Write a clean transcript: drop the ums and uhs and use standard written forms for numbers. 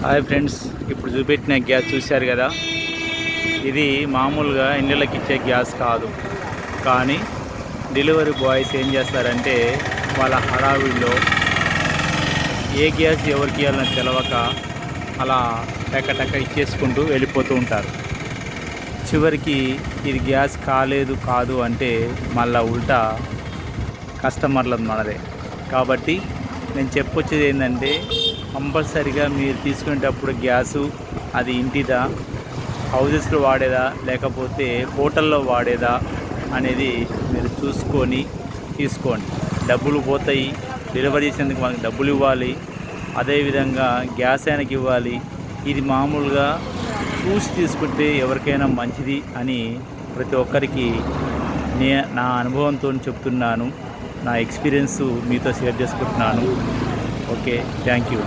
Hi friends, ఇప్పుడు చూపెట్టిన gas చూశారు కదా. ఇది మామూలుగా ఇండ్లకి ఇచ్చే గ్యాస్ కాదు. కానీ డెలివరీ బాయ్స్ ఏం చేస్తారంటే వాళ్ళ హడావిడిలో ఏ గ్యాస్ ఎవరికి ఇవ్వాలని తెలవక అలా టక్క ఇచ్చేసుకుంటూ వెళ్ళిపోతూ ఉంటారు. చివరికి ఇది గ్యాస్ కాదు అంటే మళ్ళా ఉల్టా కస్టమర్లది మనదే. కాబట్టి నేను చెప్పొచ్చేది ఏంటంటే, కంపల్సరిగా మీరు తీసుకునేటప్పుడు గ్యాసు అది ఇంటిదా, హౌజెస్లో వాడేదా, లేకపోతే హోటల్లో వాడేదా అనేది మీరు చూసుకొని తీసుకోండి. డబ్బులు పోతాయి, డెలివరీ చేసేందుకు మనకు డబ్బులు ఇవ్వాలి, అదేవిధంగా గ్యాస్ ఆయనకి ఇవ్వాలి. ఇది మామూలుగా చూసి తీసుకుంటే ఎవరికైనా మంచిది అని ప్రతి ఒక్కరికి నా అనుభవంతో చెప్తున్నాను. నా ఎక్స్పీరియన్స్ మీతో షేర్ చేసుకుంటున్నాను. Okay, thank you.